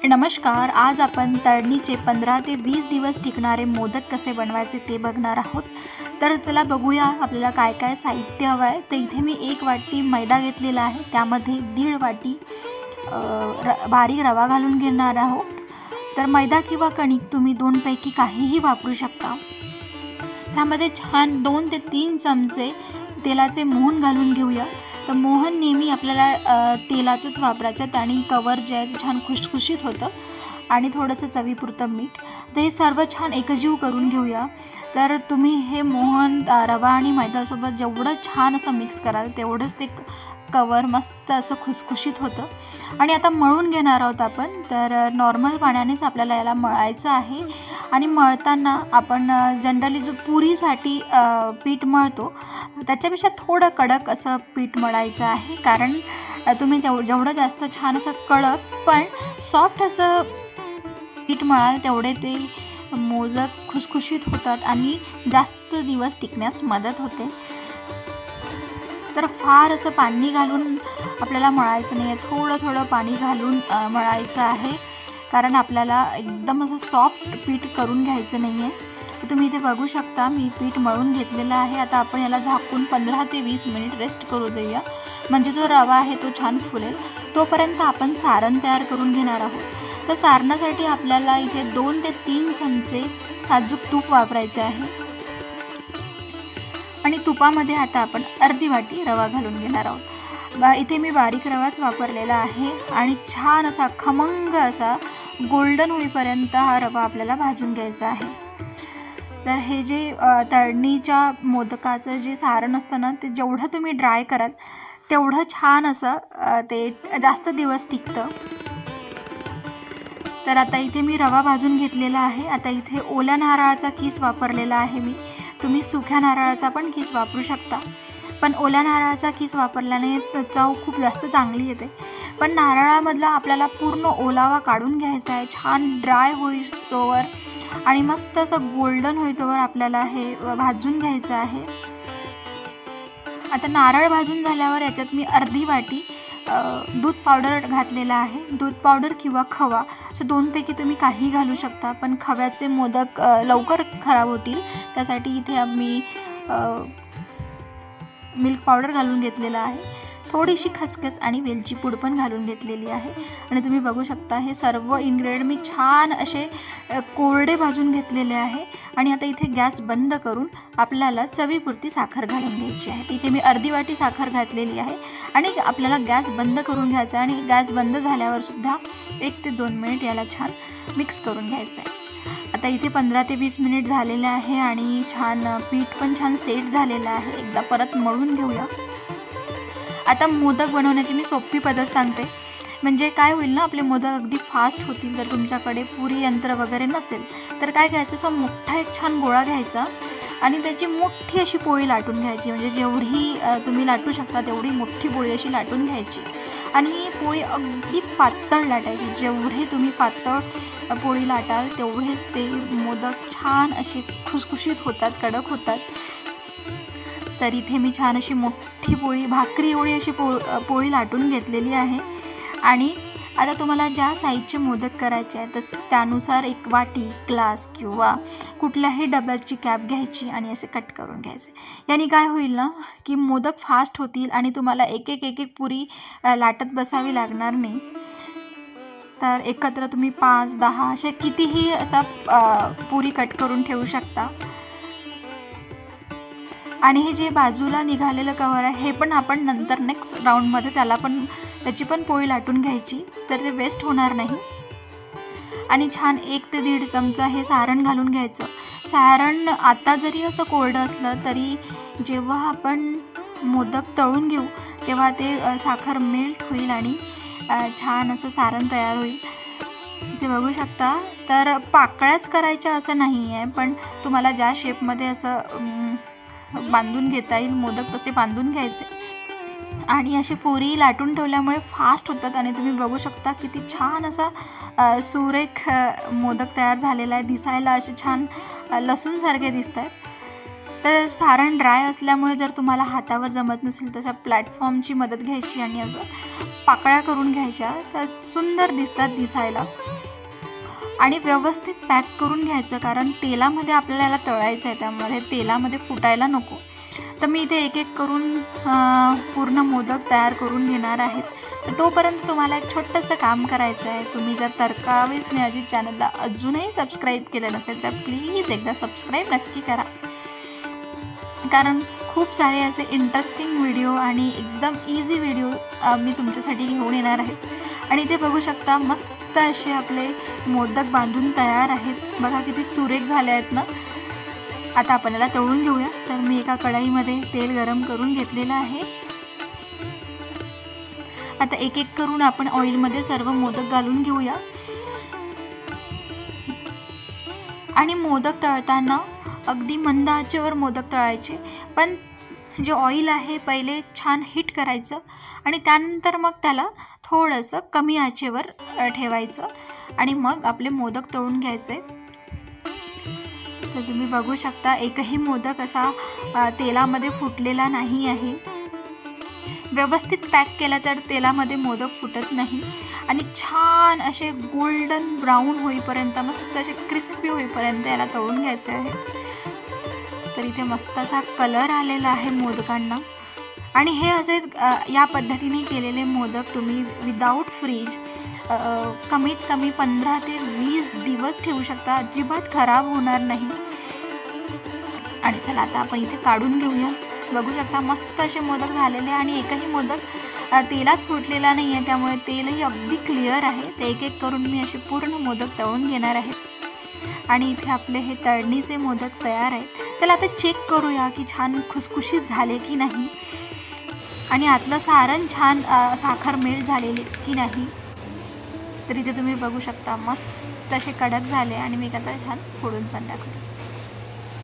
नमस्कार, आज आपण तळणीचे 15 ते 20 दिवस टिकणारे मोदक कसे बनवायचे ते बघणार आहोत। तर चला बघूया आपल्याला काय काय साहित्य हवं आहे। तर इथे मी 1 वाटी मैदा घेतलेला आहे, त्यामध्ये 1.5 वाटी बारीक रवा घालून घेणार आहोत। तर मैदा किंवा कणिक तुम्ही दोनपैकी काहीही वापरू शकता। त्यामध्ये छान 2 ते 3 चमचे तेलाचे मोहन घालून घेऊया। तर मोहन नेहमी आपल्याला तेलाचंच वापरायचं, त्याने कवर जे आहे ते छान खुशखुशीत होतं आणि थोडंसं चवीपुरतं मीठ। तर हे सर्व छान एकजीव करून घेऊया। तर तुम्ही हे मोहन रवा आणि मैद्यासोबत जेवढं छान असं मिक्स कराल तेवढंच ते कवर मस्त असं खुसखुशीत होतं। आणि आता मळून घेणार आहोत आपण। तर नॉर्मल पाण्यानेच आपल्याला याला मळायचं आहे। आणि मळताना आपण जनरली जो पुरीसाठी पीठ मळतो त्याच्यापेक्षा थोडं कडक असं पीठ मळायचं आहे, कारण तुम्ही जेवढं जास्त छान असं कडक पण सॉफ्ट असं पीठ मळाल तेवढे ते मोदक खुसखुशीत होतात आणि जास्त दिवस टिकण्यास मदत होते। तर फार असं पाणी घालून आपल्याला मळायचं नाही आहे, थोडं थोडं पाणी घालून मळायचं आहे, कारण आपल्याला एकदम असं सॉफ्ट पीठ करून घ्यायचं नाही आहे। तर तुम्ही इथे बघू शकता मी पीठ मळून घेतलेलं आहे। आता आपण याला झाकून 15 ते 20 मिनिट रेस्ट करू देऊया, म्हणजे जो रवा आहे तो छान फुलेल। तोपर्यंत आपण सारण तयार करून घेणार आहोत। तर सारणासाठी आपल्याला इथे 2 ते 3 चमचे साजूक तूप वापरायचे आहे आणि तुपामध्ये आता आपण अर्धी वाटी रवा घालून घेणार आहोत। इथे मी बारीक रवाच वापरलेला आहे आणि छान असा खमंग असा गोल्डन होईपर्यंत हा रवा आपल्याला भाजून घ्यायचा आहे। तर हे जे तळणीच्या मोदकाचं जे सारण असतं ना, ते जेवढं तुम्ही ड्राय कराल तेवढं छान असं ते जास्त दिवस टिकतं। तर आता इथे मी रवा भाजून घेतलेला आहे। आता इथे ओल्या नारळाचा कीस वापरलेला आहे मी, तुम्ही सुक्या नारळाचा पण कीस वापरू शकता, पण ओल्या नारळाचा कीस वापरल्याने चव खूप जास्त चांगली येते। पण नारळामधला आपल्याला पूर्ण ओलावा काढून घ्यायचा आहे, छान ड्राय होईस्तोवर आणि मस्त असं गोल्डन होईतोवर आपल्याला हे भाजून घ्यायचं आहे। आता नारळ भाजून झाल्यावर याच्यात मी अर्धी वाटी दूध पावडर घातलेला आहे। दूध पावडर किंवा खवा असं दोनपैकी तुम्ही काही घालू शकता, पण खव्याचे मोदक लवकर खराब होतील, त्यासाठी इथे मी मिल्क पावडर घालून घेतलेला आहे। थोडीशी खसखस आणि वेलची पूड पण घालून घेतलेली आहे। आणि तुम्ही बघू शकता हे सर्व इन्ग्रेडियंट मी छान असे कोरडे भाजून घेतलेले आहे। आणि आता इथे गॅस बंद करून आपल्याला चवीपुरती साखर घालून घ्यायची आहे। इथे मी अर्धी वाटी साखर घातलेली आहे आणि आपल्याला गॅस बंद करून घ्यायचा आहे। आणि गॅस बंद झाल्यावर सुद्धा 1 ते 2 मिनिट याला छान मिक्स करून घ्यायचं आहे। आता इथे 15 ते 20 मिनिट झालेले आहे आणि छान पीठ पण छान सेट झालेलं आहे। एकदा परत मळून घेऊया। आता मोदक बनवण्याची मी सोपी पद्धत सांगते, म्हणजे काय होईल ना, आपले मोदक अगदी फास्ट होतील। जर तुमच्याकडे पुरी यंत्र वगैरे नसेल तर काय घ्यायचं, असा मोठा एक छान गोळा घ्यायचा आणि त्याची मोठी अशी पोळी लाटून घ्यायची, म्हणजे जेवढी तुम्ही लाटू शकता तेवढी मोठी पोळी अशी लाटून घ्यायची आणि ही पोळी अगदी पातळ लाटायची। जेवढे तुम्ही पातळ पोळी लाटाल तेवढेच ते मोदक छान असे खुसखुशीत होतात, कडक होतात। तर इथे मी छान अशी मोठी पोळी, भाकरी एवढी अशी पोळी लाटून घेतलेली आहे। आणि आता तुम्हाला ज्या साईजचे मोदक करायचे आहे तसं त्यानुसार 1 वाटी, ग्लास किंवा कुठल्याही डब्याची कॅप घ्यायची आणि असे कट करून घ्यायचे। याने काय होईल ना, की मोदक फास्ट होतील आणि तुम्हाला एक एक पुरी लाटत बसावी लागणार नाही। तर एकत्र तुम्ही 5-10 असे कितीही असा पुरी कट करून ठेवू शकता। आणि हे जे बाजूला निघालेलं कवर आहे हे पण आपण नंतर नेक्स्ट राऊंडमध्ये त्याची पण पोळी लाटून घ्यायची, तर ते वेस्ट होणार नाही। आणि छान 1 ते 1.5 चमचा हे सारण घालून घ्यायचं। सारण आता जरी असं कोरडं असलं तरी जेव्हा आपण मोदक तळून घेऊ तेव्हा ते साखर मेल्ट होईल आणि छान असं सारण तयार होईल। ते बघू शकता। तर पाकळ्याच करायच्या असं नाही आहे, पण तुम्हाला ज्या शेपमध्ये असं बांधून घेता येईल मोदक तसे बांधून घ्यायचे। आणि अशी पुरी लाटून ठेवल्यामुळे फास्ट होतात आणि तुम्ही बघू शकता किती छान असा सुरेख मोदक तयार झालेला आहे। दिसायला असे छान लसूणसारखे दिसत आहेत। तर सारण ड्राय असल्यामुळे जर तुम्हाला हातावर जमत नसेल तशा प्लॅटफॉर्मची मदत घ्यायची आणि असं पाकळ्या करून घ्यायच्या, तर सुंदर दिसतात दिसायला। आणि व्यवस्थित पॅक करून घ्यायचं, कारण तेलामध्ये आपल्याला तळायचं आहे, त्यामुळे तेलामध्ये फुटायला नको. तर मी इथे एक एक करून पूर्ण मोदक तयार करून घेणार आहेत. तर तोपर्यंत तुम्हाला एक छोटंसं काम करायचं आहे. तुम्ही जर तर्कावे स्नेहाजी चॅनलला अजूनही सबस्क्राईब केलं नसेल तर प्लीज एकदा सबस्क्राईब नक्की करा, कारण खूप सारे असे इंटरेस्टिंग व्हिडिओ आणि एकदम इझी व्हिडिओ मी तुमच्यासाठी घेऊन येणार आहे. आणि इथे बघू शकता मस्त असे आपले मोदक बांधून तयार आहेत. बघा किती सुरेख झाले आहेत ना. आता आपण याला तळून घेऊया. तर मी एका कढईमध्ये तेल गरम करून घेतलेलं आहे. आता एक एक करून आपण ऑइलमध्ये सर्व मोदक घालून घेऊया. आणि मोदक तळताना अगदी मंद आचेवर मोदक तळायचे, पण जे ऑइल आहे पहिले छान हीट करायचं आणि त्यानंतर मग त्याला थोडंसं कमी आचेवर ठेवायचं आणि मग आपले मोदक तळून घ्यायचे. तर तुम्ही बघू शकता एकही मोदक असा तेलामध्ये फुटलेला नाही आहे. व्यवस्थित पॅक केला तर तेलामध्ये मोदक फुटत नाही. आणि छान असे गोल्डन ब्राऊन होईपर्यंत, मस्त असे क्रिस्पी होईपर्यंत याला तळून घ्यायचे आहे. तर इथे मस्त असा कलर आलेला आहे मोदकांना. आणि हे असे या पद्धतीने केलेले मोदक तुम्ही विदाऊट फ्रीज कमीत कमी 15 ते 20 दिवस ठेवू शकता, अजिबात खराब होणार नाही. आणि चला आता आपण इथे काढून घेऊया. बघू शकता मस्त असे मोदक झालेले आणि एकही मोदक तेलात फुटलेला नाही आहे, त्यामुळे तेलही अगदी क्लिअर आहे. ते एक एक करून मी असे पूर्ण मोदक तळून घेणार आहे. आणि इथे आपले हे तळणीचे मोदक तयार आहेत. चला आता चेक करूया की छान खुसखुशीत झाले की नाही आणि आतलं सारण छान साखर मेल्ट झालेली की नाही. तर इथे तुम्ही बघू शकता मस्त असे कडक झाले आणि मी आता छान फोडून पण दाखवते.